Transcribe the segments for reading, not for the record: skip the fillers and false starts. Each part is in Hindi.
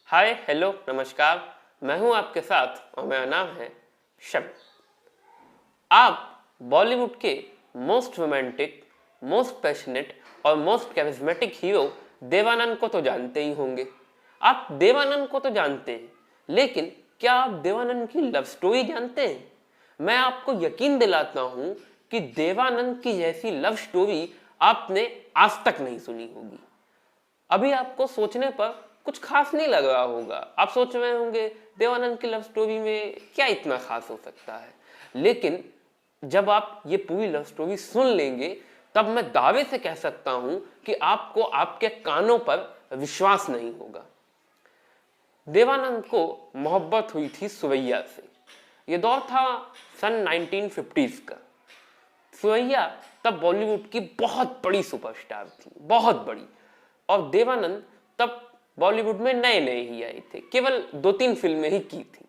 हाय हेलो नमस्कार। मैं हूं आपके साथ और मेरा नाम है शब। आप बॉलीवुड के मोस्ट रोमांटिक, मोस्ट पैशनेट और मोस्ट कैरिज्मेटिक हीरो देवानंद को तो जानते ही होंगे। आप देवानंद को तो जानते हैं, लेकिन क्या आप देवानंद की लव स्टोरी जानते हैं? मैं आपको यकीन दिलाता हूं कि देवानंद की जैसी लव स्टोरी आपने आज तक नहीं सुनी होगी। अभी आपको सोचने पर कुछ खास नहीं लग रहा होगा। आप सोच रहे होंगे देवानंद की लव स्टोरी में क्या इतना खास हो सकता है, लेकिन जब आप ये पूरी लव स्टोरी सुन लेंगे तब मैं दावे से कह सकता हूं कि आपको आपके कानों पर विश्वास नहीं होगा। देवानंद को मोहब्बत हुई थी सुरैया से। ये दौर था सन 1950s का। सुरैया तब बॉलीवुड की बहुत बड़ी सुपरस्टार थी, बहुत बड़ी। और देवानंद तब बॉलीवुड में नए नए ही आए थे, केवल 2-3 फिल्में ही की थी।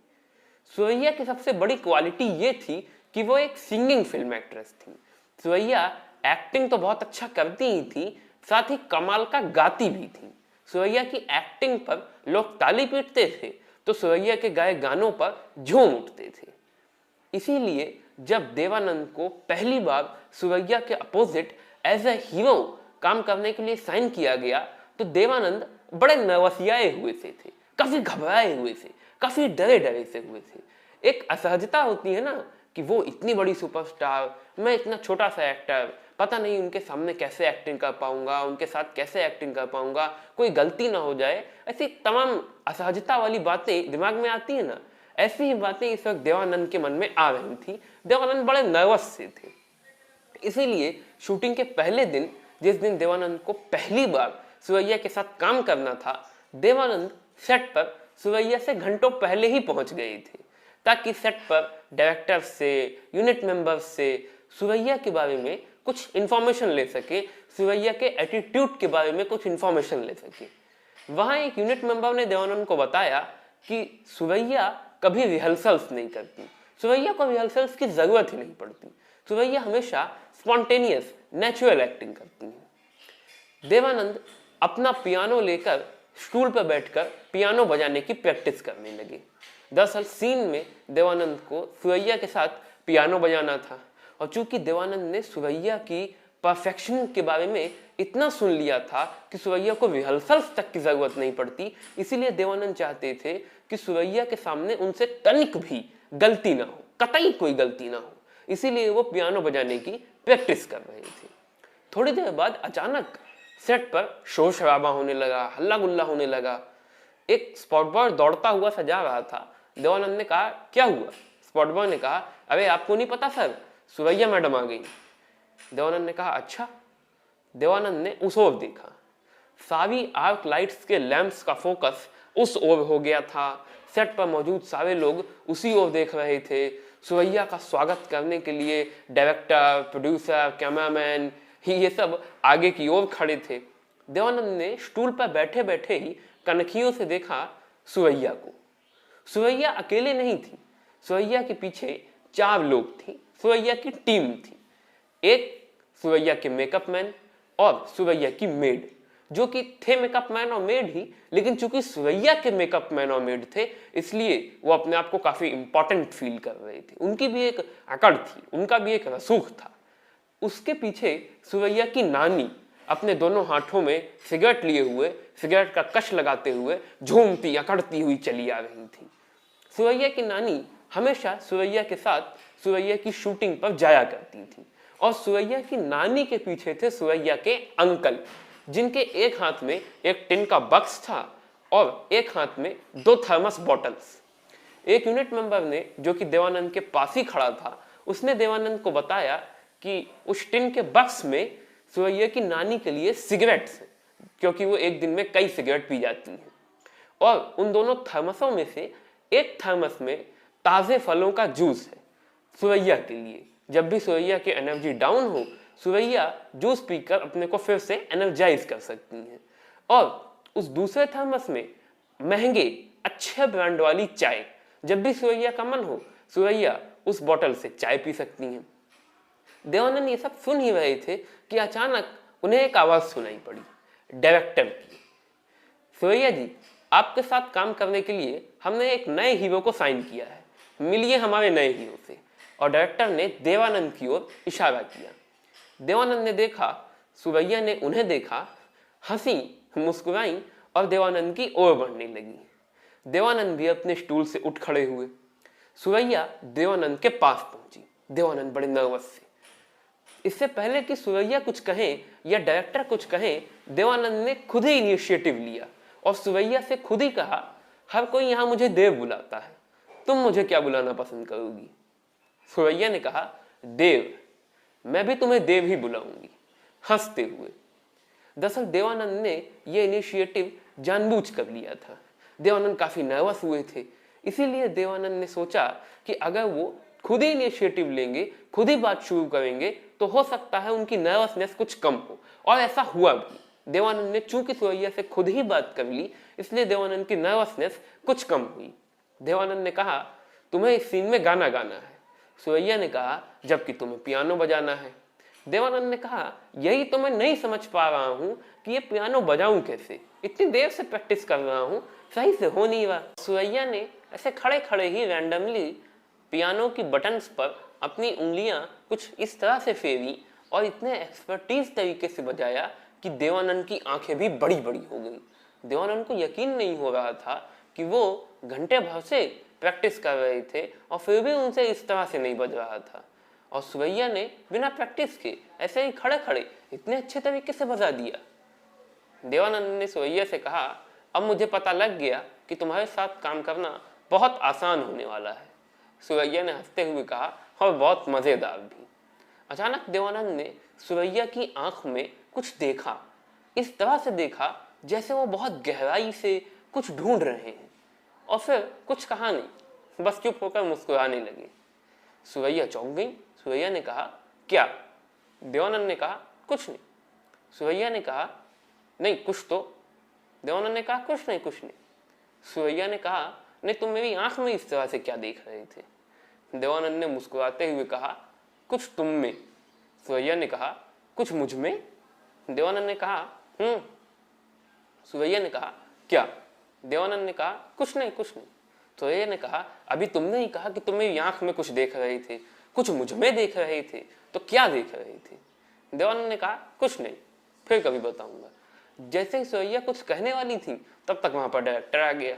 सुरैया की सबसे बड़ी क्वालिटी ये थी कि वो एक सिंगिंग फिल्म एक्ट्रेस थी। सुरैया एक्टिंग तो बहुत अच्छा करती ही थी, साथ ही कमाल का गाती भी थी। सुरैया की एक्टिंग पर लोग ताली पीटते थे तो सुरैया के गाए गानों पर झूम उठते थे। इसीलिए जब देवानंद को पहली बार सुरैया के अपोजिट एज ए हीरो काम करने के लिए साइन किया गया तो देवानंद बड़े नर्वसियाए हुए से थे, काफी घबराए हुए से, काफी डरे डरे से हुए थे। एक असहजता होती है ना कि वो इतनी बड़ी सुपरस्टार, मैं इतना छोटा सा एक्टर, पता नहीं उनके सामने कैसे एक्टिंग कर पाऊंगा, उनके साथ कैसे एक्टिंग कर पाऊंगा, कोई गलती ना हो जाए। ऐसी तमाम असहजता वाली बातें दिमाग में आती है ना, ऐसी ही बातें इस वक्त देवानंद के मन में आ रही थी। देवानंद बड़े नर्वस से थे। इसीलिए शूटिंग के पहले दिन, जिस दिन देवानंद को पहली बार सुरैया के साथ काम करना था, देवानंद सेट पर सुरैया से घंटों पहले ही पहुंच गए थे, ताकि सेट पर डायरेक्टर से, यूनिट मेंबर्स से सुरैया के बारे में कुछ इंफॉर्मेशन ले सके, सुरैया के एटीट्यूड के बारे में कुछ इंफॉर्मेशन ले सके। वहां एक यूनिट मेंबर ने देवानंद को बताया कि सुरैया कभी रिहर्सल्स नहीं करती, सुरैया को रिहर्सल्स की जरूरत ही नहीं पड़ती, सुरैया हमेशा स्पॉन्टेनियस नेचुरल एक्टिंग करती है। देवानंद अपना पियानो लेकर स्टूल पर बैठकर पियानो बजाने की प्रैक्टिस करने लगे। दरअसल सीन में देवानंद को सुरैया के साथ पियानो बजाना था, और चूंकि देवानंद ने सुरैया की परफेक्शन के बारे में इतना सुन लिया था कि सुरैया को रिहर्सल्स तक की जरूरत नहीं पड़ती, इसीलिए देवानंद चाहते थे कि सुरैया के सामने उनसे तनिक भी गलती ना हो, कतई कोई गलती ना हो। इसीलिए वो पियानो बजाने की प्रैक्टिस कर रहे थे। थोड़ी देर बाद अचानक सेट पर शोर शराबा होने लगा, हल्ला गुल्ला होने लगा। एक स्पॉट बॉय दौड़ता हुआ सजा रहा था। देवानंद ने कहा, क्या हुआ? स्पॉट बॉय ने कहा, अरे आपको नहीं पता सर, सुरैया मैडम आ गई। देवानंद ने कहा, अच्छा। देवानंद ने उस ओर देखा। सारी आर्क लाइट्स के लैंप्स का फोकस उस ओर हो गया था। सेट पर मौजूद सारे लोग उसी ओर देख रहे थे। सुरैया का स्वागत करने के लिए डायरेक्टर, प्रोड्यूसर, कैमरामैन ये सब आगे की ओर खड़े थे। देवानंद ने स्टूल पर बैठे बैठे ही कनखियों से देखा सुरैया को। सुरैया अकेले नहीं थी, सुरैया के पीछे 4 लोग थे, सुरैया की टीम थी। एक सुरैया के मेकअप मैन और सुरैया की मेड, जो कि थे मेकअप मैन और मेड ही, लेकिन चूंकि सुरैया के मेकअप मैन और मेड थे इसलिए वो अपने आप को काफी इंपॉर्टेंट फील कर रहे थे। उनकी भी एक अकड़ थी, उनका भी एक रसूख था। उसके पीछे सुरैया की नानी अपने दोनों हाथों में सिगरेट लिए हुए, सिगरेट का कश लगाते हुए झूमती अकड़ती हुई चली आ रही थी। सुरैया की नानी हमेशा सुरैया के साथ सुरैया की शूटिंग पर जाया करती थी, और सुरैया की नानी के पीछे थे सुरैया के अंकल, जिनके एक हाथ में एक टिन का बक्स था और एक हाथ में 2 थर्मस बॉटल्स। एक यूनिट मेंबर ने, जो कि देवानंद के पास ही खड़ा था, उसने देवानंद को बताया कि उस टिन के बक्स में सुरैया की नानी के लिए सिगरेट्स हैं, क्योंकि वो एक दिन में कई सिगरेट पी जाती हैं। और उन दोनों थर्मसों में से एक थर्मस में ताजे फलों का जूस है सुरैया के लिए। जब भी सुरैया की एनर्जी डाउन हो, सुरैया जूस पीकर अपने को फिर से एनर्जाइज कर सकती हैं। और उस दूसरे थर्मस में महंगे अच्छे ब्रांड वाली चाय, जब भी सुरैया का मन हो सुरैया उस बोतल से चाय पी सकती हैं। देवानंद ये सब सुन ही रहे थे कि अचानक उन्हें एक आवाज सुनाई पड़ी, डायरेक्टर की। सुरैया जी, आपके साथ काम करने के लिए हमने एक नए हीरो को साइन किया है, मिलिए हमारे नए हीरो से। और डायरेक्टर ने देवानंद की ओर इशारा किया। देवानंद ने देखा, सुरैया ने उन्हें देखा, हंसी, मुस्कुराई और देवानंद की ओर बढ़ने लगी। देवानंद भी अपने स्टूल से उठ खड़े हुए। सुरैया देवानंद के पास पहुंची। देवानंद बड़े नर्वस से। इससे पहले कि सुरैया कुछ कहे या डायरेक्टर कुछ कहे, देवानंद ने खुद ही इनिशिएटिव लिया और सुरैया से खुद ही कहा, हर कोई यहाँ मुझे देव बुलाता है, तुम मुझे क्या बुलाना पसंद करोगी? सुरैया ने कहा, देव, मैं भी तुम्हें देव ही बुलाऊंगी, हंसते हुए। दरअसल देवानंद ने यह इनिशिएटिव जानबूझ कर लिया था। देवानंद काफी नर्वस हुए थे, इसीलिए देवानंद ने सोचा कि अगर वो खुद ही इनिशिएटिव लेंगे, खुद ही बात शुरू करेंगे, तो हो सकता है उनकी नर्वसनेस कुछ कम हो। और ऐसा हुआ भी। देवानंद ने चूंकि सुरैया से खुद ही बात कर ली, इसलिए देवानंद की नर्वसनेस कुछ कम हुई। देवानंद ने कहा, तुम्हें इस सीन में गाना गाना है। सुरैया ने कहा, जबकि तुम्हें पियानो बजाना है। देवानंद ने कहा, यही तो मैं नहीं समझ पा रहा हूं कि ये पियानो बजाऊं कैसे, इतनी देर से प्रैक्टिस कर रहा हूं, सही से हो नहीं रहा। सुरैया ने ऐसे खड़े खड़े ही रैंडमली पियानो की बटन्स पर अपनी उंगलियां कुछ इस तरह से फेरी और इतने एक्सपर्टीज तरीके से बजाया कि देवानंद की आंखें भी बड़ी बड़ी हो गई। देवानंद को यकीन नहीं हो रहा था कि वो घंटे भर से प्रैक्टिस कर रहे थे और फिर भी उनसे इस तरह से नहीं बज रहा था। और सुरैया ने बिना प्रैक्टिस के ऐसे ही खड़े खड़े इतने अच्छे तरीके से बजा दिया। देवानंद ने सुरैया से कहा, अब मुझे पता लग गया कि तुम्हारे साथ काम करना बहुत आसान होने वाला है। सुरैया ने हंसते हुए कहा, और बहुत मजेदार भी। अचानक देवानंद ने सुरैया की आंख में कुछ देखा, इस तरह से देखा जैसे वो बहुत गहराई से कुछ ढूंढ रहे हैं, और फिर कुछ कहा नहीं, बस चुप होकर मुस्कुराने लगे। सुरैया चौंक गई। सुरैया ने कहा, क्या? देवानंद ने कहा, कुछ नहीं। सुरैया ने कहा, नहीं कुछ तो। देवानंद ने कहा, कुछ नहीं कुछ नहीं। सुरैया ने कहा, नहीं तुम मेरी आंख में इस तरह से क्या देख रहे थे? देवानंद ने मुस्कुराते हुए कहा, कुछ तुम में। सुरैया ने कहा, कुछ मुझ में? देवानंद ने कहा, सुरैया ने कहा, क्या? देवानंद ने कहा, कुछ नहीं कुछ नहीं। सुरैया ने कहा, अभी तुमने ही कहा कि तुम मेरी आंख में कुछ देख रहे थे, कुछ मुझ में देख रहे थे, तो क्या देख रहे थे? देवानंद ने कहा, कुछ नहीं, फिर कभी बताऊंगा। जैसे ही सुरैया कुछ कहने वाली थी, तब तक वहां पर डायरेक्टर आ गया।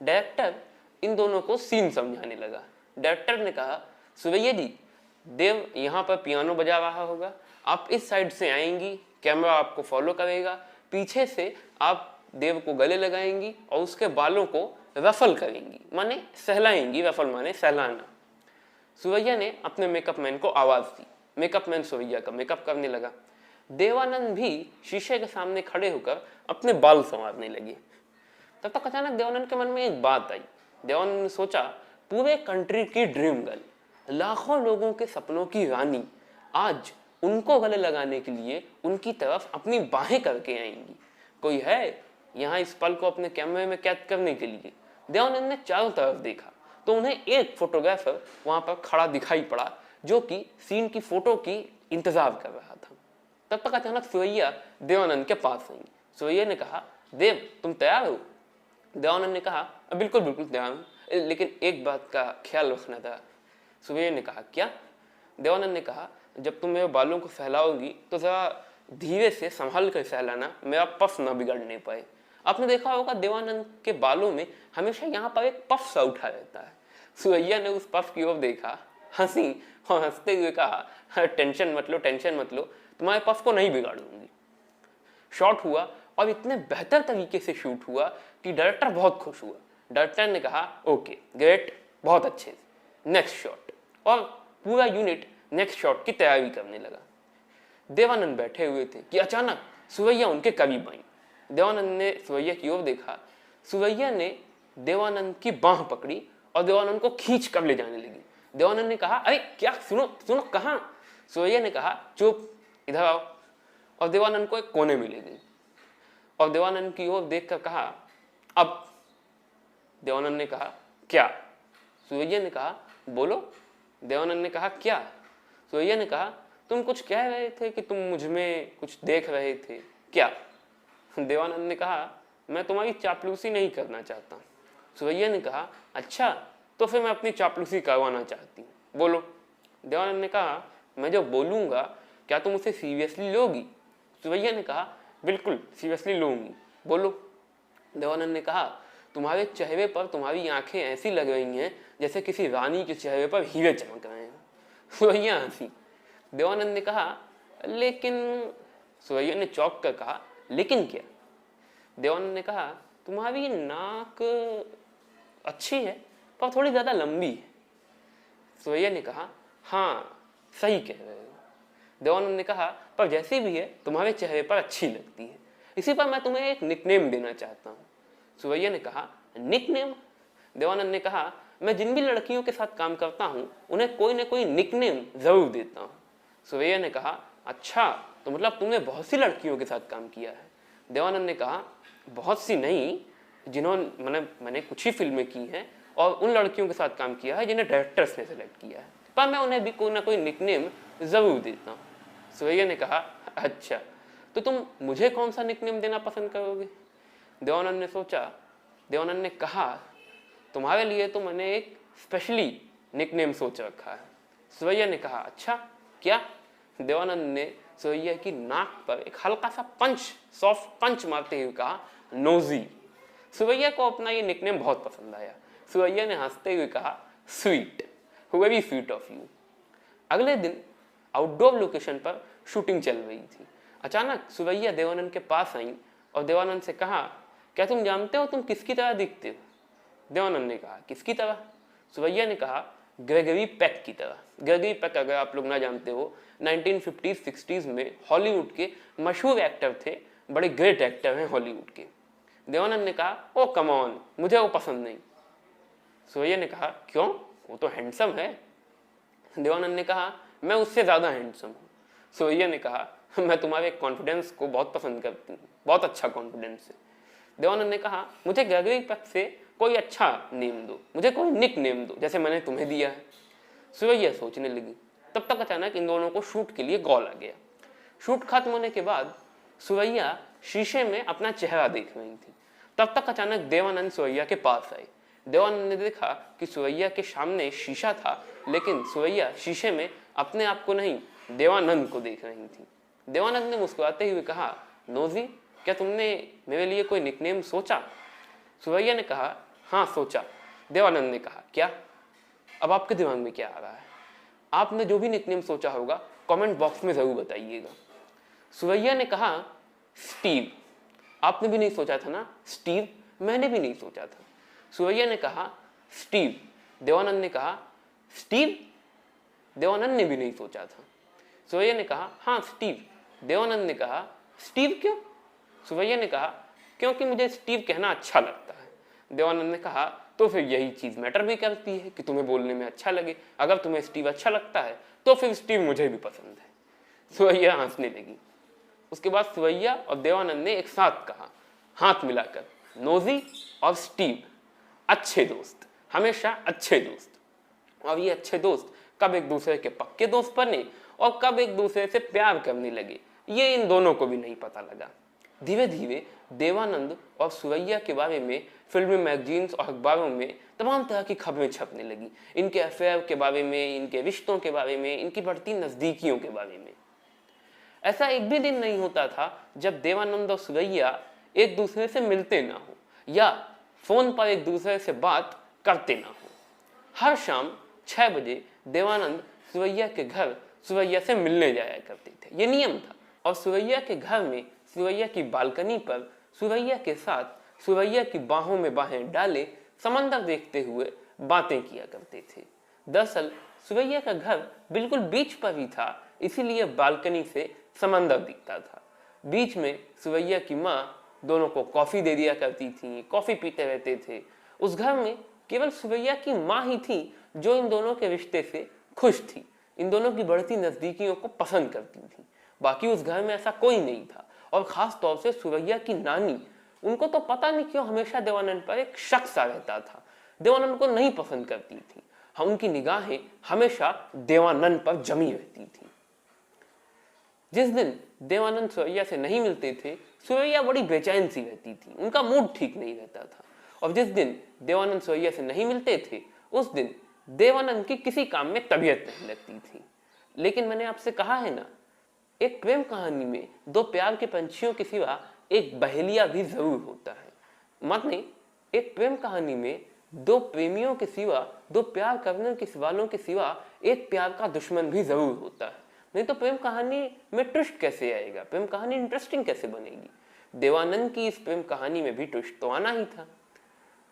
डायरेक्टर इन दोनों को सीन समझाने लगा। डायरेक्टर ने कहा, सुरैया जी, देव यहाँ पर पियानो बजा रहा होगा, आप इस साइड से आएंगी, कैमरा आपको फॉलो करेगा, पीछे से आप देव को गले लगाएंगी और उसके बालों को रफल करेंगी, माने सहलाएंगी। रफल माने सहलाना। सुरैया ने अपने मेकअप मैन को आवाज दी। मेकअप मैन सुरैया का मेकअप करने लगा। देवानंद भी शीशे के सामने खड़े होकर अपने बाल संवारने लगे। तब तक अचानक देवानंद के मन में एक बात आई। देवानंद ने सोचा, पूरे कंट्री की ड्रीम गर्ल, लाखों लोगों के सपनों की रानी, आज उनको गले लगाने के लिए उनकी तरफ अपनी बाहें करके आएंगी। कोई है यहाँ इस पल को अपने कैमरे में कैद करने के लिए? देवानंद ने चारों तरफ देखा तो उन्हें एक फोटोग्राफर वहां पर खड़ा दिखाई पड़ा, जो कि सीन की फोटो की इंतजार कर रहा था। तब तक अचानक सुरैया देवानंद के पास आई। सुरैया ने कहा, देव तुम तैयार हो? देवानंद ने कहा, बिल्कुल बिल्कुल तैयार हूँ, लेकिन एक बात का ख्याल रखना था। सुरैया ने कहा, क्या? देवानंद ने कहा, जब तुम मेरे बालों को सहलाओगी तो जरा धीरे से संभल कर सहलाना, मेरा पफ ना बिगड़ने पाए। आपने देखा होगा देवानंद के बालों में हमेशा यहाँ पर एक पफ सा उठा रहता है। सुरैया ने उस पफ की ओर देखा, हंसी और हंसते हुए कहा, टेंशन मत लो, टेंशन मत लो, तुम्हारे पफ को नहीं बिगाड़ दूंगी। शॉट हुआ और इतने बेहतर तरीके से शूट हुआ कि डायरेक्टर बहुत खुश हुआ। डायरेक्टर ने कहा, ओके ग्रेट, बहुत अच्छे, नेक्स्ट शॉट। और पूरा यूनिट नेक्स्ट शॉट की तैयारी करने लगा। देवानंद बैठे हुए थे कि अचानक सुरैया उनके करीब आई। देवानंद ने सुरैया की ओर देखा। सुरैया ने देवानंद की बाह पकड़ी और देवानंद को खींच कर ले जाने लगी। देवानंद ने कहा, अरे क्या, सुनो सुनो, कहाँ? सुरैया ने कहा, चुप, इधर आओ। और देवानंद को एक कोने में ले गई और देवानंद की ओर देखकर कहा, अब। देवानंद ने कहा, क्या? सुरैया ने कहा, बोलो। देवानंद ने कहा, क्या? सुरैया ने कहा, तुम कुछ कह रहे थे कि तुम मुझ में कुछ देख रहे थे, क्या? देवानंद ने कहा, मैं तुम्हारी चापलूसी नहीं करना चाहता। सुरैया ने कहा, अच्छा तो फिर मैं अपनी चापलूसी करवाना चाहती हूँ, बोलो। देवानंद ने कहा, मैं जो बोलूँगा क्या तुम उसे सीरियसली लोगी? सुरैया ने कहा, बिल्कुल सीरियसली लूँगी, बोलो। देवानंद ने कहा, तुम्हारे चेहरे पर तुम्हारी आंखें ऐसी लग रही हैं जैसे किसी रानी के चेहरे पर हीरे चमक रहे हैं। सुरैया हंसी। देवानंद ने कहा, लेकिन। सुरैया ने चौंक कर कहा, लेकिन क्या? देवानंद ने कहा, तुम्हारी नाक अच्छी है पर थोड़ी ज़्यादा लंबी है। सुरैया ने कहा, हाँ सही कह रहे हो। देवानंद ने कहा, पर जैसी भी है तुम्हारे चेहरे पर अच्छी लगती है, इसी पर मैं तुम्हें एक निकनेम देना चाहता हूँ। सुरैया ने कहा, निकनेम? देवानंद ने कहा, मैं जिन भी लड़कियों के साथ काम करता हूँ उन्हें कोई ना कोई निकनेम जरूर देता हूँ। सुरैया ने कहा, अच्छा तो मतलब तुमने बहुत सी लड़कियों के साथ काम किया है? देवानंद ने कहा, बहुत सी नहीं, जिन्होंने मैंने कुछ ही फिल्में की हैं और उन लड़कियों के साथ काम किया है जिन्हें डायरेक्टर्स ने सेलेक्ट किया है, पर मैं उन्हें भी कोई ना कोई निकनेम जरूर देता हूँ। सुरैया ने कहा, अच्छा तो तुम मुझे कौन सा निकनेम देना पसंद करोगे? देवानंद ने सोचा। देवानंद ने कहा, तुम्हारे लिए तो मैंने एक स्पेशली निकनेम सोच रखा है। सुरैया ने कहा, अच्छा क्या? देवानंद ने सुरैया की नाक पर एक हल्का सा पंच, सॉफ्ट पंच मारते हुए कहा, नोजी। सुरैया को अपना ये निकनेम बहुत पसंद आया। सुरैया ने हंसते हुए कहा, sweet, very sweet of you. अगले दिन आउटडोर लोकेशन पर शूटिंग चल रही थी। अचानक सुरैया देवानंद के पास आई और देवानंद से कहा, क्या तुम जानते हो तुम किसकी तरह दिखते हो? देवानंद ने कहा, किसकी तरह? सुरैया ने कहा, ग्रेगरी पेक की तरह। ग्रेगरी पेक अगर आप लोग ना जानते हो, 1950s-60s में हॉलीवुड के मशहूर एक्टर थे, बड़े ग्रेट एक्टर हैं हॉलीवुड के। देवानंद ने कहा, ओ कम ऑन, मुझे वो पसंद नहीं। सुरैया ने कहा, क्यों? वो तो हैंडसम है। देवानंद ने कहा, मैं उससे ज़्यादा हैंडसम हूँ। सुरैया ने कहा, मैं तुम्हारे कॉन्फिडेंस को बहुत पसंद करती हूँ, बहुत अच्छा कॉन्फिडेंस है। देवानंद ने कहा, मुझे ग्रेगरी पेक से कोई अच्छा नेम दो, मुझे कोई निक नेम दो जैसे मैंने तुम्हें दिया है। सुरैया सोचने लगी। तब तक अचानक इन दोनों को शूट के लिए कॉल आ गया। शूट खत्म होने के बाद सुरैया शीशे में अपना चेहरा देख रही थी। तब तक अचानक देवानंद सुरैया के पास आए। देवानंद ने देखा कि सुरैया के सामने शीशा था, लेकिन सुरैया शीशे में अपने आप को नहीं, देवानंद को देख रही थी। देवानंद ने मुस्कुराते हुए कहा, नोजी, क्या तुमने मेरे लिए कोई निकनेम सोचा? सुरैया ने कहा, हाँ सोचा। देवानंद ने कहा, क्या? अब आपके दिमाग में क्या आ रहा है? आपने जो भी निकनेम सोचा होगा कमेंट बॉक्स में जरूर बताइएगा। सुरैया ने कहा, स्टीव। आपने भी नहीं सोचा था ना? स्टीव? मैंने भी नहीं सोचा था। सुरैया ने कहा, स्टीव। देवानंद ने कहा, स्टीव? देवानंद ने भी नहीं सोचा था। सुरैया ने कहा, हाँ स्टीव। देवानंद ने कहा, स्टीव क्यों? सुरैया ने कहा, क्योंकि मुझे स्टीव कहना अच्छा लगता है। देवानंद ने कहा, तो फिर यही चीज मैटर भी करती है कि तुम्हें बोलने में अच्छा लगे। अगर तुम्हें स्टीव अच्छा लगता है तो फिर स्टीव मुझे भी पसंद है। सुरैया हंसने लगी। उसके बाद सुरैया और देवानंद ने एक साथ कहा, हाथ मिलाकर, नोजी और स्टीव, अच्छे दोस्त, हमेशा अच्छे दोस्त। और ये अच्छे दोस्त कब एक दूसरे के पक्के दोस्त बने और कब एक दूसरे से प्यार करने लगे, ये इन दोनों को भी नहीं पता लगा। धीरे धीरे देवानंद और सुरैया के बारे में फिल्मी मैगजीन्स और अखबारों में तमाम तरह की खबरें छपने लगी। इनके अफेयर के बारे में, इनके रिश्तों के बारे में, इनकी बढ़ती नज़दीकियों के बारे में। ऐसा एक भी दिन नहीं होता था जब देवानंद और सुरैया एक दूसरे से मिलते ना हो या फोन पर एक दूसरे से बात करते ना हो। हर शाम 6 बजे देवानंद सुरैया के घर सुरैया से मिलने जाया करते थे, ये नियम था। और सुरैया के घर में सुरैया की बालकनी पर सुरैया के साथ सुरैया की बाहों में बाहें डाले समंदर देखते हुए बातें किया करते थे। दरअसल सुरैया का घर बिल्कुल बीच पर ही था, इसीलिए बालकनी से समंदर दिखता था। बीच में सुरैया की माँ दोनों को कॉफी दे दिया करती थी, कॉफी पीते रहते थे। उस घर में केवल सुरैया की माँ ही थी जो इन दोनों के रिश्ते से खुश थी, इन दोनों की बढ़ती नजदीकियों को पसंद करती थी। बाकी उस घर में ऐसा कोई नहीं था। और खास तौर से सुरैया की नानी, उनको तो पता नहीं क्यों हमेशा देवानंद पर एक शक सा रहता था। देवानंद को नहीं पसंद करती थी। हाँ, उनकी निगाहें हमेशा देवानंद पर जमी रहती थी। जिस दिन देवानंद सुरैया से नहीं मिलते थे, सुरैया बड़ी बेचैन सी रहती थी, उनका मूड ठीक नहीं रहता था। और जिस दिन देवानंद सुरैया से नहीं मिलते थे उस दिन देवानंद की किसी काम में तबीयत नहीं लगती थी। लेकिन मैंने आपसे कहा है ना, एक प्रेम कहानी में दो प्यार के पंछियों के सिवा एक बहेलिया भी जरूर होता है। मतलब एक प्रेम कहानी में दो प्रेमियों के सिवा, दो प्यार करने के वालों के सिवा एक प्यार का दुश्मन भी जरूर होता है। नहीं तो प्रेम कहानी में ट्विस्ट कैसे आएगा, प्रेम कहानी इंटरेस्टिंग कैसे बनेगी। देवानंद की इस प्रेम कहानी में भी ट्विस्ट तो आना ही था।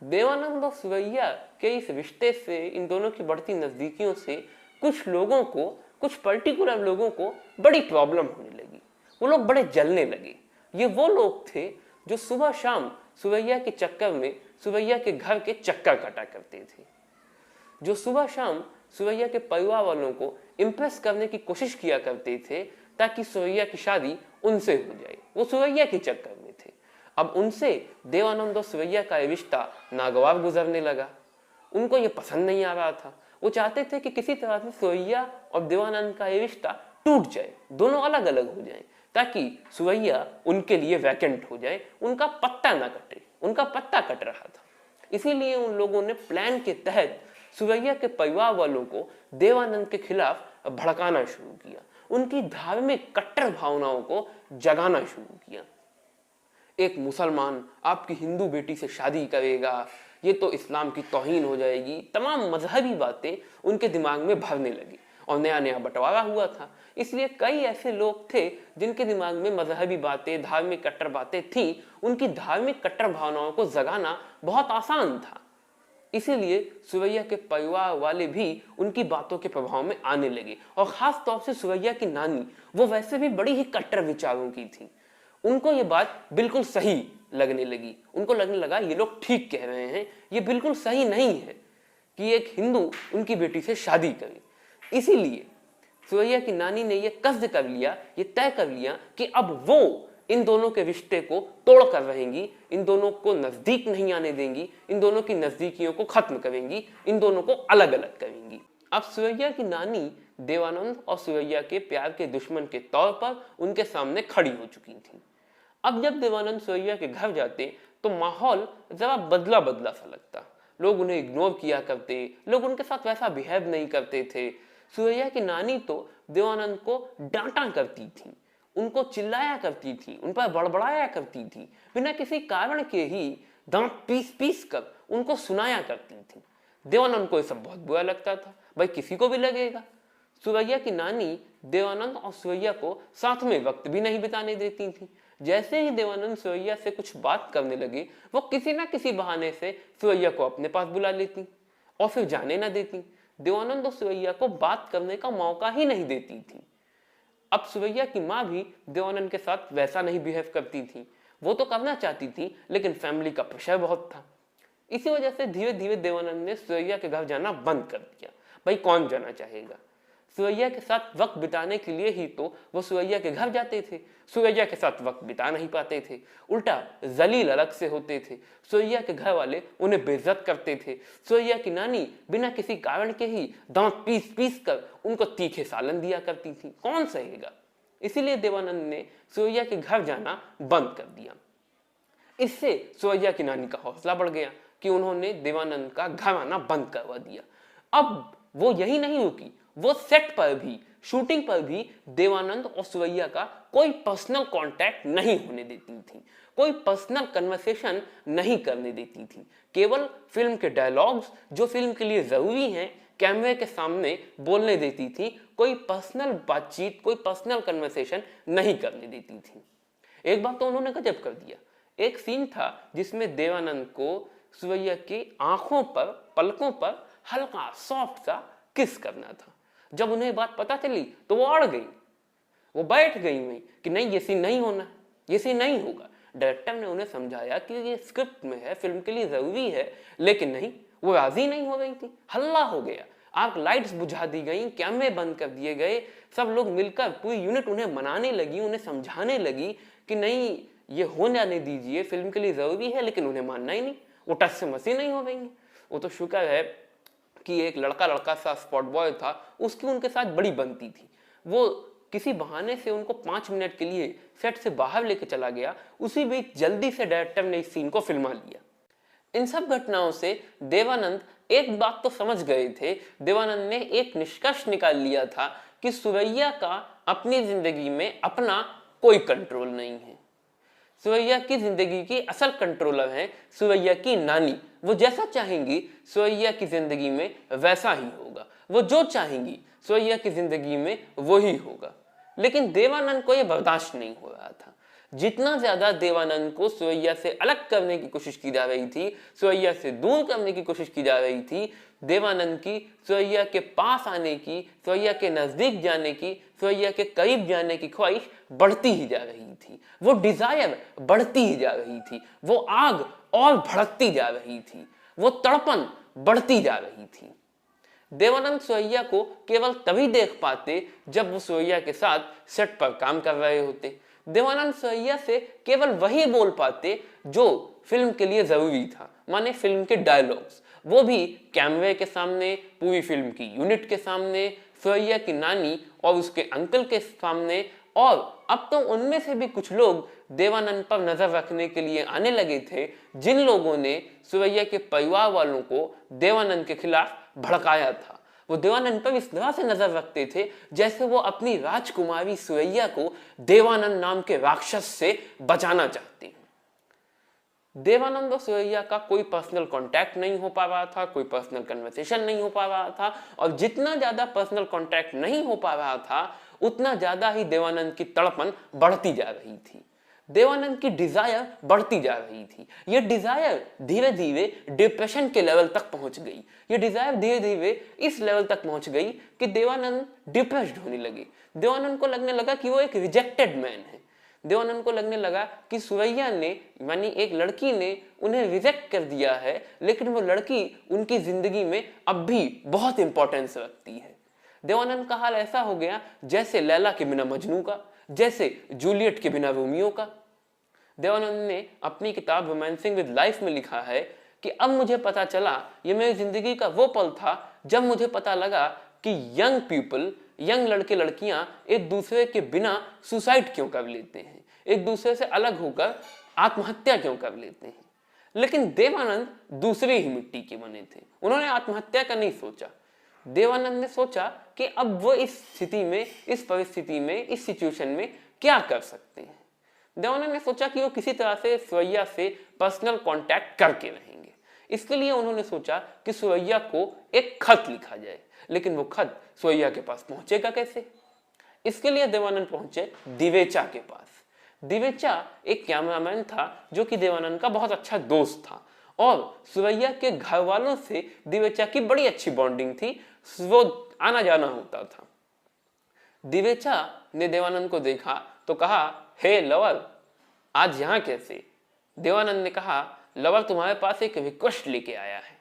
देवानंद और सुरैया के इस रिश्ते से, इन दोनों की बढ़ती नजदीकियों से कुछ लोगों को, कुछ पर्टिकुलर लोगों को बड़ी प्रॉब्लम होने लगी। वो लोग बड़े जलने लगे। ये वो लोग थे जो सुबह शाम सुरैया के चक्कर में सुरैया के घर के चक्कर काटा करते थे, जो सुबह शाम सुरैया के परिवार वालों को इम्प्रेस करने की कोशिश किया करते थे ताकि सुरैया की शादी उनसे हो जाए। वो सुरैया के चक्कर में थे। अब उनसे देवानंद और सुरैया का रिश्ता नागवार गुजरने लगा। उनको ये पसंद नहीं आ रहा था। वो चाहते थे कि किसी तरह से सुरैया और देवानंद का ये रिश्ता टूट जाए, दोनों अलग अलग हो जाएं, ताकि सुरैया उनके लिए वैकेंट हो जाए, उनका पत्ता ना कटे। उनका पत्ता कट रहा था। इसीलिए उन लोगों ने प्लान के तहत सुरैया के परिवार वालों को देवानंद के खिलाफ भड़काना शुरू किया, उनकी धार्मिक कट्टर भावनाओं को जगाना शुरू किया। एक मुसलमान आपकी हिंदू बेटी से शादी करेगा, ये तो इस्लाम की तौहीन हो जाएगी। तमाम मजहबी बातें उनके दिमाग में भरने लगी और नया नया बंटवारा हुआ था। इसलिए कई ऐसे लोग थे जिनके दिमाग में मजहबी बातें, धार्मिक कट्टर बातें थी। उनकी धार्मिक कट्टर भावनाओं को जगाना बहुत आसान था। इसीलिए सुरैया के परिवार वाले भी उनकी बातों के प्रभाव में आने लगे। और खास तौर से सुरैया की नानी, वो वैसे भी बड़ी ही कट्टर विचारों की थी। उनको ये बात बिल्कुल सही लगने लगी। उनको लगने लगा ये लोग ठीक कह रहे हैं, ये बिल्कुल सही नहीं है कि एक हिंदू उनकी बेटी से शादी करे। इसीलिए सुरैया की नानी ने ये कस्द कर लिया, ये तय कर लिया कि अब वो इन दोनों के रिश्ते को तोड़ कर रहेंगी, इन दोनों को नजदीक नहीं आने देंगी, इन दोनों की नजदीकियों को खत्म करेंगी, इन दोनों को अलग अलग करेंगी। अब सुरैया की नानी देवानंद और सुरैया के प्यार के दुश्मन के तौर पर उनके सामने खड़ी हो चुकी थी। अब जब देवानंद सुरैया के घर जाते तो माहौल जरा बदला बदला सा लगता। लोग उन्हें इग्नोर किया करते, लोग उनके साथ वैसा बिहेव नहीं करते थे। सुरैया की नानी तो देवानंद को डांटा करती थी, उनको चिल्लाया करती थी, उन पर बड़बड़ाया करती थी, बिना किसी कारण के ही दांत पीस पीस कर उनको सुनाया करती थी। देवानंद को ये सब बहुत बुरा लगता था। भाई किसी को भी लगेगा। सुरैया की नानी देवानंद और सुरैया को साथ में वक्त भी नहीं बिताने देती थी। जैसे ही देवानंद सुरैया से कुछ बात करने लगे, वो किसी ना किसी बहाने से सुरैया को अपने पास बुला लेती और फिर जाने ना देती। देवानंद और सुरैया को बात करने का मौका ही नहीं देती थी। अब सुरैया की माँ भी देवानंद के साथ वैसा नहीं बिहेव करती थी। वो तो करना चाहती थी, लेकिन फैमिली का प्रेशर बहुत था। इसी वजह से धीरे धीरे देवानंद ने सुरैया के घर जाना बंद कर दिया। भाई कौन जाना चाहेगा। सुरैया के साथ वक्त बिताने के लिए ही तो वो सुरैया के घर जाते थे। सुरैया के साथ वक्त बिता नहीं पाते थे, उल्टा जलील अलग से होते थे। सुरैया के घर वाले उन्हें बेइज्जत करते थे। सुरैया की नानी बिना किसी कारण के ही दांत पीस पीस कर उनको तीखे सालन दिया करती थी। कौन सहेगा। इसीलिए देवानंद ने सुरैया के घर जाना बंद कर दिया। इससे सुरैया की नानी का हौसला बढ़ गया कि उन्होंने देवानंद का घर आना बंद करवा दिया। अब वो यही नहीं रुकी, वो सेट पर भी, शूटिंग पर भी देवानंद और सुरैया का कोई पर्सनल कांटेक्ट नहीं होने देती थी, कोई पर्सनल कन्वर्सेशन नहीं करने देती थी। केवल फिल्म के डायलॉग्स जो फिल्म के लिए जरूरी हैं कैमरे के सामने बोलने देती थी। कोई पर्सनल बातचीत, कोई पर्सनल कन्वर्सेशन नहीं करने देती थी। एक बार तो उन्होंने गजब कर दिया। एक सीन था जिसमें देवानंद को सुरैया की आंखों पर, पलकों पर हल्का सॉफ्ट सा किस करना था। जब उन्हें बात पता चली तो वो अड़ गई, वो बैठ गई वहीं कि नहीं ये सीन नहीं होना, ये सीन नहीं होगा। डायरेक्टर ने उन्हें समझाया कि ये स्क्रिप्ट में है, फिल्म के लिए जरूरी है, लेकिन नहीं, वो राजी नहीं हो रही थी। हल्ला हो गया, आग लाइट्स बुझा दी गई, कैमरे बंद कर दिए गए। सब लोग मिलकर पूरी यूनिट उन्हें मनाने लगी, उन्हें समझाने लगी कि नहीं ये हो जाने दीजिए, फिल्म के लिए जरूरी है, लेकिन उन्हें मानना ही नहीं। वो टच से मसी नहीं हो रही। वो तो शुक्र है कि एक लड़का सा स्पॉट बॉय था, उसकी उनके साथ बड़ी बनती थी। वो किसी बहाने से उनको 5 मिनट के लिए सेट से बाहर लेके चला गया। उसी बीच जल्दी से डायरेक्टर ने इस सीन को फिल्मा लिया। इन सब घटनाओं से देवानंद एक बात तो समझ गए थे। देवानंद ने एक निष्कर्ष निकाल लिया था कि सुरैया का अपनी जिंदगी में अपना कोई कंट्रोल नहीं है। सुरैया की जिंदगी की असल कंट्रोलर है सुरैया की नानी। वो जैसा चाहेंगी सुरैया की जिंदगी में वैसा ही होगा। वो जो चाहेंगी सुरैया की जिंदगी में वो ही होगा। लेकिन देवानंद को यह बर्दाश्त नहीं हो रहा था। जितना ज्यादा देवानंद को सुरैया से अलग करने की कोशिश की जा रही थी, सुरैया से दूर करने की कोशिश की जा रही थी, देवानंद की सुरैया के पास आने की, सुरैया के नजदीक जाने की, सुरैया के करीब जाने की ख्वाहिश बढ़ती ही जा रही थी। वो डिजायर बढ़ती ही जा रही थी। वो आग और भड़कती जा रही थी। वो तड़पन बढ़ती जा रही थी। देवानंद सुरैया को केवल तभी देख पाते जब वो सुरैया के साथ सेट पर काम कर रहे होते। देवानंद सुरैया से केवल वही बोल पाते जो फिल्म के लिए जरूरी था, माने फिल्म के डायलॉग्स। वो भी कैमरे के सामने, पूरी फिल्म की यूनिट के सामने, सुरैया की नानी और उसके अंकल के सामने। और अब तो उनमें से भी कुछ लोग देवानंद पर नजर रखने के लिए आने लगे थे, जिन लोगों ने सुरैया के परिवार वालों को देवानंद के खिलाफ भड़काया था। वो देवानंद पर इस तरह से नजर रखते थे जैसे वो अपनी राजकुमारी सुरैया को देवानंद नाम के राक्षस से बचाना चाहते हैं। देवानंद और सुरैया का कोई पर्सनल कांटेक्ट नहीं हो पा रहा था, कोई पर्सनल कन्वर्सेशन नहीं हो पा रहा था। और जितना ज्यादा पर्सनल कांटेक्ट नहीं हो पा रहा था, उतना ज्यादा ही देवानंद की तड़पन बढ़ती जा रही थी। देवानंद की डिजायर बढ़ती जा रही थी। ये डिजायर धीरे धीरे डिप्रेशन के लेवल तक पहुंच गई। ये डिजायर धीरे धीरे इस लेवल तक पहुंच गई कि देवानंद डिप्रेस्ड होने लगे। देवानंद को लगने लगा कि वो एक रिजेक्टेड मैन है। देवानंद को लगने लगा कि सुरैया ने, यानी एक लड़की ने उन्हें रिजेक्ट कर दिया है, लेकिन वो लड़की उनकी जिंदगी में अब भी बहुत इंपॉर्टेंस रखती है। देवानंद का हाल ऐसा हो गया जैसे लैला के बिना मजनू का, जैसे जूलियट के बिना रोमियो का। देवानंद ने अपनी किताब रोमांसिंग विद लाइफ में लिखा है कि अब मुझे पता चला, ये मेरी जिंदगी का वो पल था जब मुझे पता लगा कि यंग पीपल, यंग लड़के लड़कियां एक दूसरे के बिना सुसाइड क्यों कर लेते हैं, एक दूसरे से अलग होकर आत्महत्या क्यों कर लेते हैं। लेकिन देवानंद दूसरी ही मिट्टी के बने थे। उन्होंने आत्महत्या का नहीं सोचा। देवानंद ने सोचा कि अब वो इस स्थिति में, इस परिस्थिति में, इस सिचुएशन में क्या कर सकते हैं। देवानंद ने सोचा कि वो किसी तरह से सुरैया से पर्सनल कांटेक्ट करके रहेंगे। इसके लिए उन्होंने सोचा कि सुरैया को एक खत लिखा जाए। लेकिन वो खत सुरैया के पास पहुंचेगा कैसे? इसके लिए देवानंद पहुंचे दिवेचा के पास। दिवेचा एक कैमरामैन था जो कि देवानंद का बहुत अच्छा दोस्त था और सुरैया के घर वालों से दिवेचा की बड़ी अच्छी बॉन्डिंग थी। वो आना जाना होता था। दिवेचा ने देवानंद को देखा तो कहा, हे लवर, आज यहाँ कैसे? देवानंद ने कहा, लवर तुम्हारे पास एक रिक्वेस्ट लेके आया है।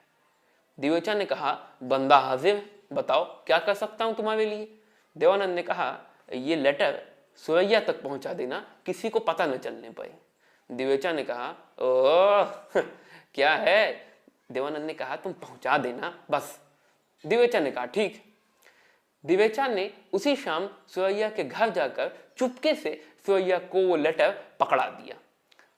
दिवेचा ने कहा, बंदा हाजिर, बताओ क्या कर सकता हूं तुम्हारे लिए। देवानंद ने कहा, ये लेटर सुरैया तक पहुंचा देना, किसी को पता न चलने पाए। दिवेचा ने कहा, ओह क्या है? देवानंद ने कहा, तुम पहुंचा देना बस। दिवेचा ने कहा, ठीक। दिवेचा ने उसी शाम सुरैया के घर जाकर चुपके से सुरैया को वो लेटर पकड़ा दिया।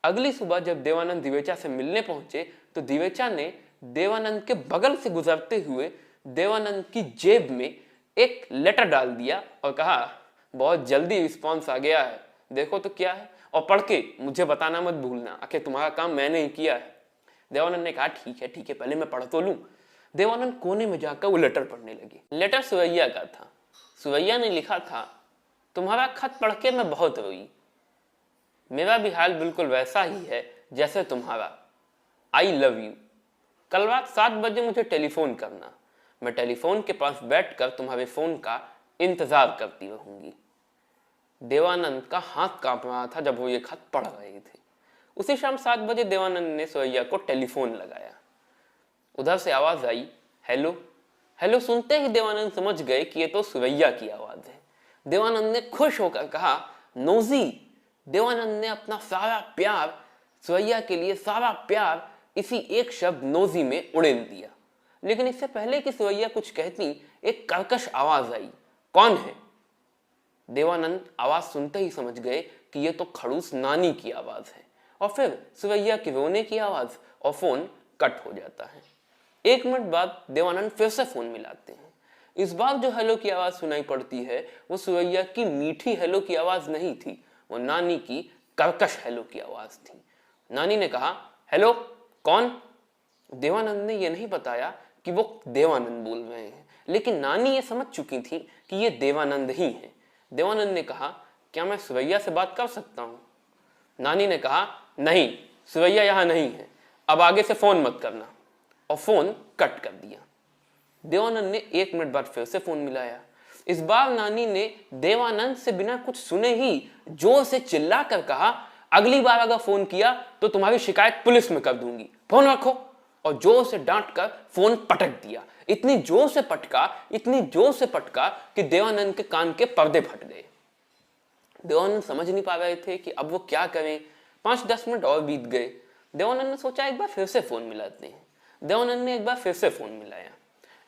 अगली सुबह जब देवानंद दिवेचा से मिलने पहुंचे तो दिवेचा ने देवानंद के बगल से गुजरते हुए देवानंद की जेब में एक लेटर डाल दिया और कहा, बहुत जल्दी रिस्पॉन्स आ गया है, देखो तो क्या है, और पढ़ के मुझे बताना मत भूलना, आखिर तुम्हारा काम मैंने ही किया है। देवानंद ने कहा, ठीक है, पहले मैं पढ़ तो लूं। देवानंद कोने में जाकर वो लेटर पढ़ने लगे। लेटर सुरैया का था। सुरैया ने लिखा था, तुम्हारा खत पढ़ के मैं बहुत रोई। मेरा भी हाल बिल्कुल वैसा ही है जैसे तुम्हारा। I love you. कल रात 7 बजे मुझे टेलीफोन करना। मैं टेलीफोन के पास बैठकर तुम्हारे फोन का इंतजार करती रहूंगी। देवानंद का हाथ कांप रहा था जब वो ये खत पढ़ रहे थे। उसी शाम 7 बजे देवानंद ने सुरैया को टेलीफोन लगाया। उधर से आवाज आई, हेलो। हेलो सुनते ही देवानंद समझ गए कि ये तो सुरैया की आवाज है। देवानंद ने खुश होकर कहा, नौजी। देवानंद ने अपना सारा प्यार सुरैया के लिए, सारा प्यार इसी एक शब्द नौजी में उड़ेल दिया। लेकिन इससे पहले कि सुरैया कुछ कहती, एक कर्कश आवाज आई, कौन है? देवानंद आवाज सुनते ही समझ गए कि ये तो खड़ूस नानी की आवाज है, और फिर सुरैया के रोने की आवाज, और फोन कट हो जाता है। 1 मिनट बाद देवानंद फिर से फोन मिलाते हैं। इस बार जो हेलो की आवाज सुनाई पड़ती है वो सुरैया की मीठी हेलो की आवाज नहीं थी, वो नानी की कर्कश हेलो की आवाज थी। नानी ने कहा, हेलो, कौन? देवानंद ने यह नहीं बताया कि वो देवानंद बोल रहे हैं, लेकिन नानी ये समझ चुकी थी कि ये देवानंद ही हैं। देवानंद ने कहा, क्या मैं सुरैया से बात कर सकता हूं? नानी ने कहा, नहीं, सुरैया यहां नहीं है, अब आगे से फोन मत करना, और फोन कट कर दिया। देवानंद ने 1 मिनट बाद फिर से फोन मिलाया। इस बार नानी ने देवानंद से बिना कुछ सुने ही जोर से चिल्लाकर कहा, अगली बार अगर फोन किया तो तुम्हारी शिकायत पुलिस में कर दूंगी, फोन रखो। और जोर से डांट कर फोन पटक दिया। इतनी जोर से पटका कि देवानंद के कान के पर्दे फट गए। देवानंद समझ नहीं पा रहे थे कि अब वो क्या करें। 5-10 मिनट और बीत गए। देवानंद ने सोचा एक बार फिर से फोन मिलाते हैं। देवानंद ने एक बार फिर से फोन मिलाया।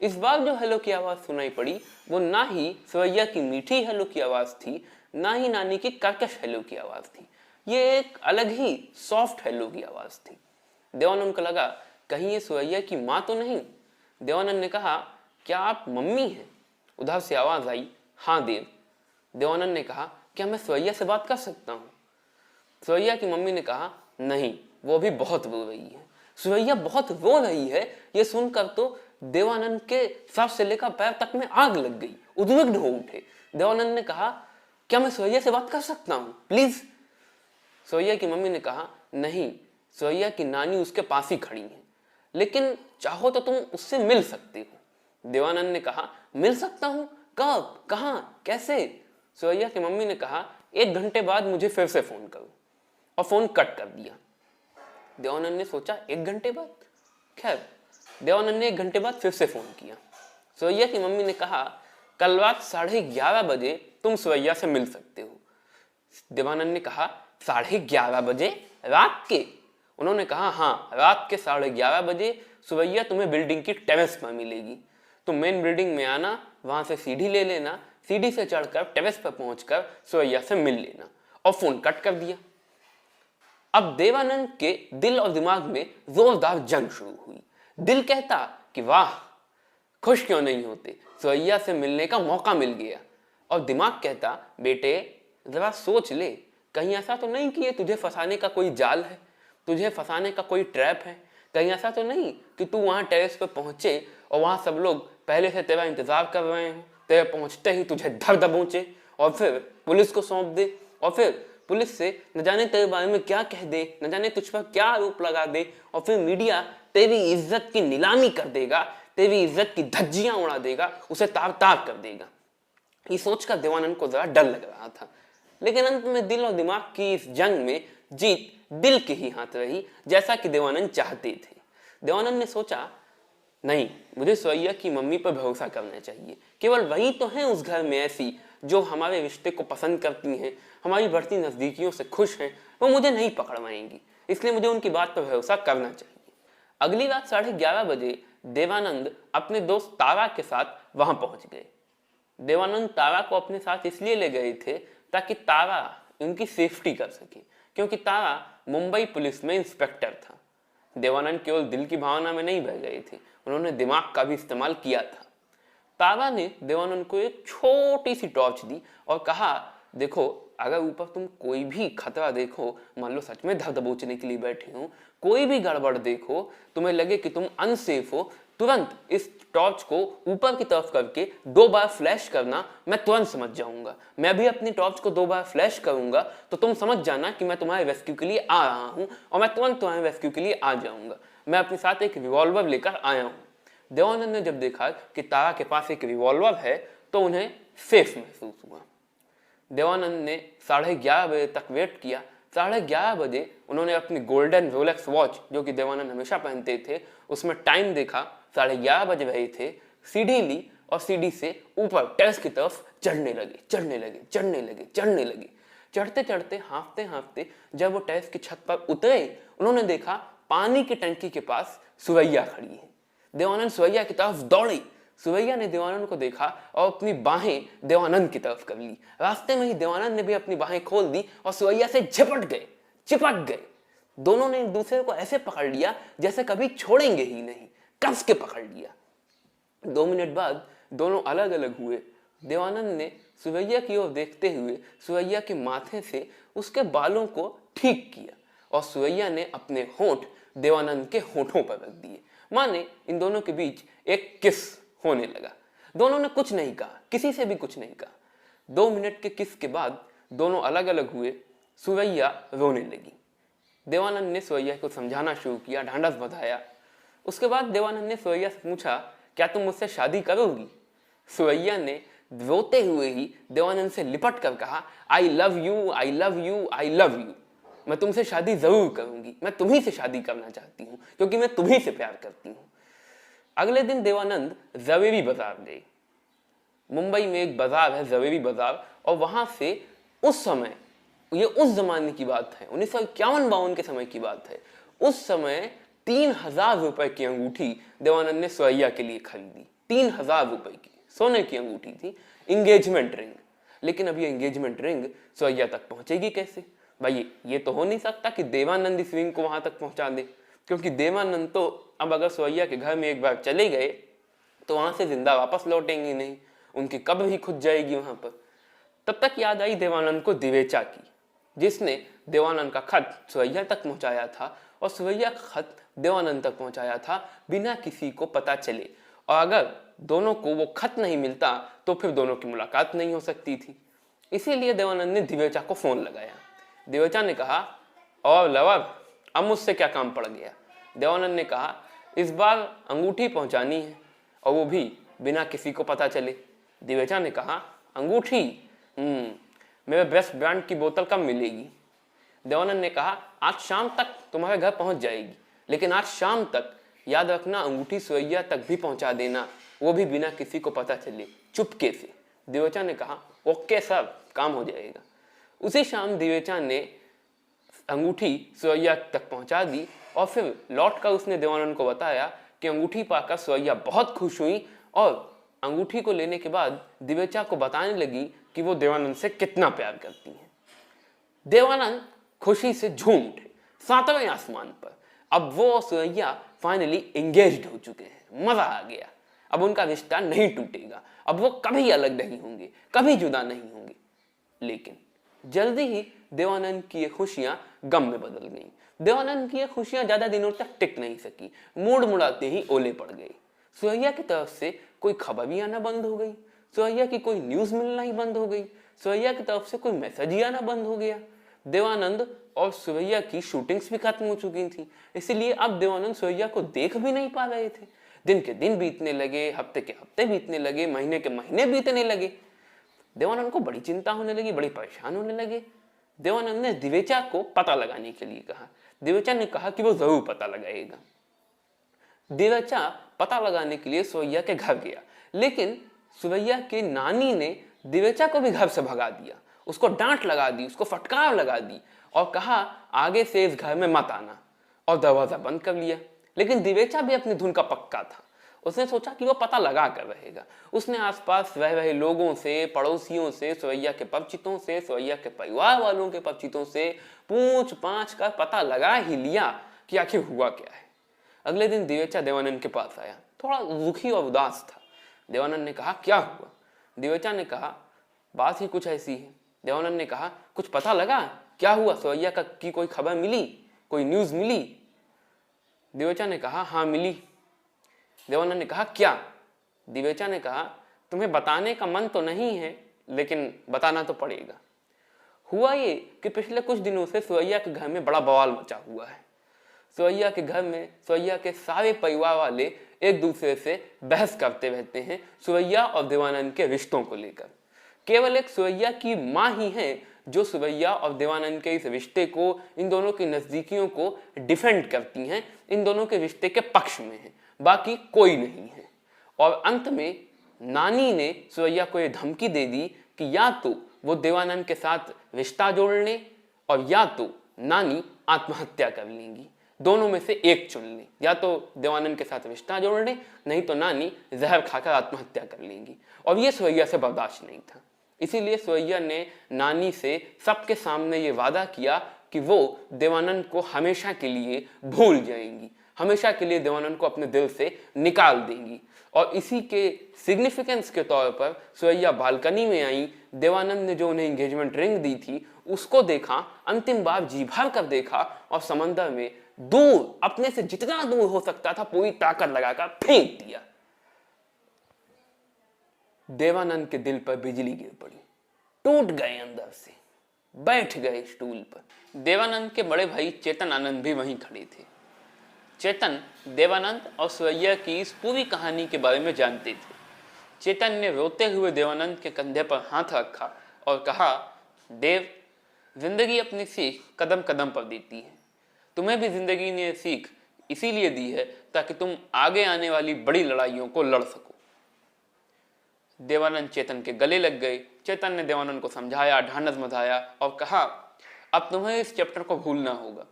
इस बार जो हेलो की आवाज सुनाई पड़ी वो ना ही सुरैया की मीठी हेलो की आवाज थी, ना ही नानी की कर्कश हेलो की आवाज थी। ये एक अलग ही सॉफ्ट हेलो की आवाज थी। देवानंद को लगा कहीं ये सुरैया की माँ तो नहीं। देवानंद ने कहा, क्या आप मम्मी हैं? उधर से आवाज आई, हाँ देव। देवानंद ने कहा, क्या मैं सुरैया से बात कर सकता हूँ? सुरैया की मम्मी ने कहा, नहीं, वो भी बहुत रो रही है। सुरैया बहुत रो रही है, ये सुनकर तो देवानंद के सर से लेकर पैर तक में आग लग गई, उद्विग्न हो उठे। देवानंद ने कहा, क्या मैं सुरैया से बात कर सकता हूँ, प्लीज? सुरैया की मम्मी ने कहा, नहीं, सुरैया की नानी उसके पास ही खड़ी है, लेकिन चाहो तो तुम उससे मिल सकते हो। देवानंद ने कहा, मिल सकता हूँ? कब, कहाँ, कैसे? सुरैया की मम्मी ने कहा, 1 घंटे बाद मुझे फिर से फोन करो, और फोन कट कर दिया। देवानंद ने सोचा 1 घंटे बाद। खैर, देवानंद ने 1 घंटे बाद फिर से फोन किया। सुरैया की मम्मी ने कहा, कल रात 11:30 बजे तुम सुरैया से मिल सकते हो। देवानंद ने कहा, 11:30 बजे रात के? उन्होंने कहा, हाँ, रात के 11:30 बजे सुरैया तुम्हें बिल्डिंग की टेरेस पर मिलेगी। तुम मेन बिल्डिंग में आना, वहां से सीढ़ी ले लेना, सीढ़ी से चढ़कर टेरेस पर पहुंचकर सुरैया से मिल लेना। और फोन कट कर दिया। अब देवानंद के दिल और दिमाग में जोरदार जंग शुरू हुई। दिल कहता कि वाह, खुश क्यों नहीं होते, सुरैया से मिलने का मौका मिल गया। और दिमाग कहता, बेटे जरा सोच ले, कहीं ऐसा तो नहीं कि ये तुझे फंसाने का कोई जाल है, तुझे फंसाने का कोई ट्रैप है। कहीं ऐसा तो नहीं कि तू वहां टेरेस पे पहुंचे और वहां सब लोग पहले से तेरा इंतजार कर रहे हो, तेरे पहुंचते ही तुझे धर दबोचे और फिर पुलिस को सौंप दे, और फिर पुलिस से न जाने तेरे बारे में क्या कह दे, न जाने तुझ पर क्या आरोप लगा दे, और फिर मीडिया तेरी इज्जत की नीलामी कर देगा, तेरी इज्जत की धज्जियां उड़ा देगा, उसे तार तार कर देगा। ये सोचकर देवानंद को जरा डर लग रहा था। लेकिन अंत में दिल और दिमाग की इस जंग में जीत दिल के ही हाथ रही, जैसा कि देवानंद चाहते थे। देवानंद ने सोचा, नहीं, मुझे सुरैया की मम्मी पर भरोसा करना चाहिए। केवल वही तो है उस घर में ऐसी जो हमारे रिश्ते को पसंद करती हैं, हमारी बढ़ती नजदीकियों से खुश हैं। वो मुझे नहीं पकड़वाएंगी, इसलिए मुझे उनकी बात पर भरोसा करना चाहिए। अगली रात 11:30 बजे देवानंद अपने दोस्त तारा के साथ वहां पहुंच गए। देवानंद तारा को अपने साथ इसलिए ले गए थे ताकि तारा उनकी सेफ्टी कर सके, क्योंकि तारा मुंबई पुलिस में इंस्पेक्टर था। देवानंद केवल दिल की भावना में नहीं बह गए थे, उन्होंने दिमाग का भी इस्तेमाल किया था। तारा ने देवानंद को एक छोटी सी टॉर्च दी और कहा, देखो, अगर ऊपर तुम कोई भी खतरा देखो, मान लो सच में धर दबोचने के लिए बैठे हो, कोई भी गड़बड़ देखो, तुम्हें लगे कि तुम अनसेफ हो, तुरंत इस टॉर्च को ऊपर की तरफ करके 2 बार फ्लैश करना, मैं तुरंत समझ जाऊंगा। मैं भी अपनी टॉर्च को 2 बार फ्लैश करूंगा तो तुम समझ जाना कि मैं तुम्हारे रेस्क्यू के लिए आ रहा हूं, और मैं तुरंत तुम्हारे रेस्क्यू के लिए आ जाऊंगा। मैं अपने साथ एक रिवॉल्वर लेकर आया हूं। देवानंद ने जब देखा कि तारा के पास एक रिवॉल्वर है तो उन्हें सेफ महसूस हुआ। देवानंद ने 11:30 बजे तक वेट किया। 11:30 बजे उन्होंने अपनी गोल्डन रोलेक्स वॉच, जो कि देवानंद हमेशा पहनते थे, उसमें टाइम देखा, 11:30 बज रहे थे। सीढ़ी ली और सीढ़ी से ऊपर टेरेस की तरफ चढ़ने लगे। चढ़ते चढ़ते, हाँफते हाँफते जब वो टेरेस की छत पर उतरे, उन्होंने देखा पानी की टंकी के पास सुरैया खड़ी है। देवानंद सुरैया की तरफ दौड़े, सुरैया ने देवानंद को देखा और अपनी बाहें देवानंद की तरफ कर ली। रास्ते में ही देवानंद ने भी अपनी बाहें खोल दी और सुरैया से झपट गए, चिपक गए। दोनों ने एक दूसरे को ऐसे पकड़ लिया जैसे कभी छोड़ेंगे ही नहीं, कस के पकड़ लिया। 2 मिनट बाद दोनों अलग अलग हुए। देवानंद ने सुरैया की ओर देखते हुए सुरैया के माथे से उसके बालों को ठीक किया और सुरैया ने अपने होंठ देवानंद के होंठों पर रख दिए। माने इन दोनों के बीच एक किस होने लगा। दोनों ने कुछ नहीं कहा, किसी से भी कुछ नहीं कहा। 2 मिनट के किस के बाद दोनों अलग अलग हुए। सुरैया रोने लगी। देवानंद ने सुरैया को समझाना शुरू किया, ढांढस बंधाया। उसके बाद देवानंद ने सुरैया से पूछा, क्या तुम मुझसे शादी करोगी? सुरैया ने रोते हुए ही देवानंद से लिपट कर कहा, I love you, I love you, I love you. मैं तुमसे शादी जरूर करूंगी, मैं तुम्ही से शादी करना चाहती हूँ क्योंकि मैं तुम्ही से प्यार करती हूँ। अगले दिन देवानंद जवेरी बाजार गए। मुंबई में एक बाजार है जवेरी बाजार, और वहां से उस समय, ये उस जमाने की बात है, 1951-52 के समय की बात है, उस समय 3000 रुपए की अंगूठी देवानंद ने सुरैया के लिए खरीदी। 3000 रुपए की सोने की अंगूठी थी, इंगेजमेंट रिंग। लेकिन अब ये इंगेजमेंट रिंग सुरैया तक पहुंचेगी कैसे? भाई ये तो हो नहीं सकता कि देवानंद इस रिंग को वहां तक पहुंचा दे, क्योंकि देवानंद तो अब अगर सुरैया के घर में एक बार चले गए तो वहां से जिंदा वापस लौटेंगे नहीं, उनकी कब्र ही खुद जाएगी वहां पर। तब तक याद आई देवानंद को दिवेचा की, जिसने देवानंद का खत सुरैया तक पहुंचाया था और सुरैया का खत देवानंद तक पहुंचाया था बिना किसी को पता चले। और अगर दोनों को वो खत नहीं मिलता तो फिर दोनों की मुलाकात नहीं हो सकती थी। इसीलिए देवानंद ने दिवेचा को फोन लगाया। दिवेचा ने कहा, और लवर, अब मुझसे क्या काम पड़ गया? देवानंद ने कहा, इस बार अंगूठी पहुंचानी है और वो भी बिना किसी को पता चले। दिवेचा ने कहा, अंगूठी? मेरे बेस्ट ब्रांड की बोतल कब मिलेगी? देवानंद ने कहा, आज शाम तक तुम्हारे घर पहुंच जाएगी, लेकिन आज शाम तक याद रखना अंगूठी सुरैया तक भी पहुंचा देना, वो भी बिना किसी को पता चले, चुपके से। दिवेचा ने कहा, ओके सर, काम हो जाएगा। उसी शाम दिवेचा ने अंगूठी सुरैया तक पहुंचा दी और फिर लौटकर उसने देवानंद को बताया कि अंगूठी पाकर सुरैया बहुत खुश हुई और अंगूठी को लेने के बाद दिवेचा को बताने लगी कि वो देवानंद से कितना प्यार करती है। देवानंद खुशी से झूम उठे 7वें आसमान पर। अब वो और सुरैया फाइनली एंगेज्ड हो चुके हैं। मजा आ गया। अब उनका रिश्ता नहीं टूटेगा, अब वो कभी अलग नहीं होंगे, कभी जुदा नहीं होंगे। लेकिन जल्दी ही देवानंद की ये खुशियां गम में बदल गईं। देवानंद की ये खुशियां ज्यादा दिनों तक टिक नहीं सकी। मूड मुड़ाते ही ओले पड़ गए। सुरैया की तरफ से कोई खबर भी आना बंद हो गई, सुरैया की कोई न्यूज मिलना ही बंद हो गई, सुरैया की तरफ से कोई मैसेज ही आना बंद हो गया। देवानंद और सुरैया की शूटिंग्स भी खत्म हो चुकी थी, इसलिए अब देवानंद सुरैया को देख भी नहीं पा रहे थे। दिन के दिन बीतने लगे, हफ्ते के हफ्ते बीतने लगे, महीने के महीने बीतने लगे। देवानंद को बड़ी चिंता होने लगी, बड़ी परेशान होने लगे। देवानंद ने दिवेचा को पता लगाने के लिए कहा। दिवेचा ने कहा कि वो जरूर पता लगाएगा। दिवेचा पता लगाने के लिए सुरैया के घर गया, लेकिन सुरैया के नानी ने दिवेचा को भी घर से भगा दिया, उसको डांट लगा दी, उसको फटकार लगा दी और कहा आगे से इस घर में मत आना, और दरवाजा बंद कर लिया। लेकिन दिवेचा भी अपनी धुन का पक्का था। उसने सोचा कि वो पता लगा कर रहेगा। उसने आसपास रह रहे लोगों से, पड़ोसियों से, सुरैया के परिचितों से, सुरैया के परिवार वालों के परिचितों से पूछ पाछ कर पता लगा ही लिया कि आखिर हुआ क्या है। अगले दिन दिवेचा देवानंद के पास आया, थोड़ा दुखी और उदास था। देवानंद ने कहा, क्या हुआ? दिवेचा ने कहा, बात ही कुछ ऐसी है। देवानंद ने कहा, कुछ पता लगा? क्या हुआ? सुरैया की कोई खबर मिली, कोई न्यूज मिली? दिवेचा ने कहा, हाँ मिली। देवानंद ने कहा, क्या? दिवेचा ने कहा, तुम्हें बताने का मन तो नहीं है, लेकिन बताना तो पड़ेगा। हुआ ये कि पिछले कुछ दिनों से सुरैया के घर में बड़ा बवाल मचा हुआ है। सुरैया के घर में सुरैया के सारे परिवार वाले एक दूसरे से बहस करते रहते हैं सुरैया और देवानंद के रिश्तों को लेकर। केवल एक सुरैया की माँ ही है जो सुरैया और देवानंद के इस रिश्ते को, इन दोनों की नजदीकियों को डिफेंड करती हैं, इन दोनों के रिश्ते के पक्ष में है, बाकी कोई नहीं है। और अंत में नानी ने सुरैया को यह धमकी दे दी कि या तो वो देवानंद के साथ रिश्ता जोड़ ले और या तो नानी आत्महत्या कर लेंगी। दोनों में से एक चुन लें, या तो देवानंद के साथ रिश्ता जोड़ लें, नहीं तो नानी जहर खाकर आत्महत्या कर लेंगी। और ये सुरैया से बर्दाश्त नहीं था, इसीलिए सुरैया ने नानी से सबके सामने ये वादा किया कि वो देवानंद को हमेशा के लिए भूल जाएंगी, हमेशा के लिए देवानंद को अपने दिल से निकाल देंगी। और इसी के सिग्निफिकेंस के तौर पर सुरैया बालकनी में आई, देवानंद ने जो उन्हें एंगेजमेंट रिंग दी थी उसको देखा, अंतिम बार जी भर कर देखा और समंदर में दूर, अपने से जितना दूर हो सकता था पूरी ताकत लगाकर फेंक दिया। देवानंद के दिल पर बिजली गिर पड़ी, टूट गए अंदर से, बैठ गए स्टूल पर। देवानंद के बड़े भाई चेतन आनंद भी वहीं खड़े थे। चेतन देवानंद और सुरैया की इस पूरी कहानी के बारे में जानते थे। चेतन ने रोते हुए देवानंद के कंधे पर हाथ रखा और कहा, देव, जिंदगी अपनी सीख कदम कदम पर देती है। तुम्हें भी जिंदगी ने सीख इसीलिए दी है ताकि तुम आगे आने वाली बड़ी लड़ाइयों को लड़ सको। देवानंद चेतन के गले लग गए। चेतन ने देवानंद को समझाया, ढांढस बंधाया और कहा, अब तुम्हें इस चैप्टर को भूलना होगा,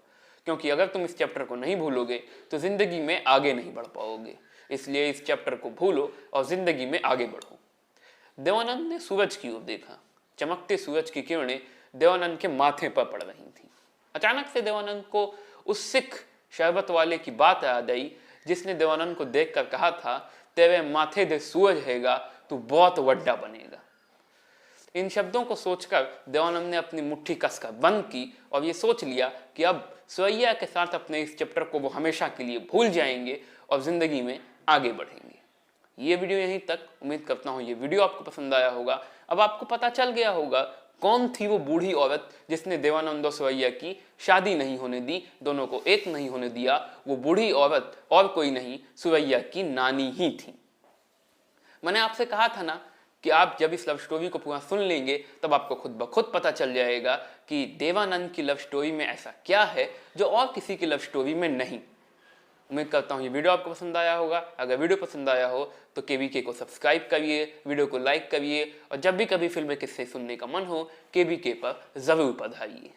क्योंकि अगर तुम इस चैप्टर को नहीं भूलोगे तो जिंदगी में आगे नहीं बढ़ पाओगे। इसलिए इस चैप्टर को भूलो और जिंदगी में आगे बढ़ो। देवानंद ने सूरज की ओर देखा। चमकते सूरज की किरणें देवानंद के माथे पर पड़ रही थी। अचानक से देवानंद को उस सिख शरबत वाले की बात याद आई जिसने देवानंद को देखकर कहा था, तेरे माथे दे सूरज हैगा, तू बहुत वड्डा बनेगा। इन शब्दों को सोचकर देवानंद ने अपनी मुट्ठी कसकर बंद की और ये सोच लिया कि अब सुरैया के साथ अपने इस चैप्टर को वो हमेशा के लिए भूल जाएंगे और जिंदगी में आगे बढ़ेंगे। ये वीडियो यहीं तक। उम्मीद करता हूँ ये वीडियो आपको पसंद आया होगा। अब आपको पता चल गया होगा कौन थी वो बूढ़ी औरत जिसने देवानंद और सुरैया की शादी नहीं होने दी, दोनों को एक नहीं होने दिया। वो बूढ़ी औरत और कोई नहीं, सुरैया की नानी ही थी। मैंने आपसे कहा था ना कि आप जब इस लव स्टोरी को पूरा सुन लेंगे तब आपको खुद ब खुद पता चल जाएगा कि देवानंद की लव स्टोरी में ऐसा क्या है जो और किसी की लव स्टोरी में नहीं। उम्मीद करता हूँ ये वीडियो आपको पसंद आया होगा। अगर वीडियो पसंद आया हो तो केबीके को सब्सक्राइब करिए, वीडियो को लाइक करिए और जब भी कभी फिल्म किस्से सुनने का मन हो केबीके पर जरूर पधारिए।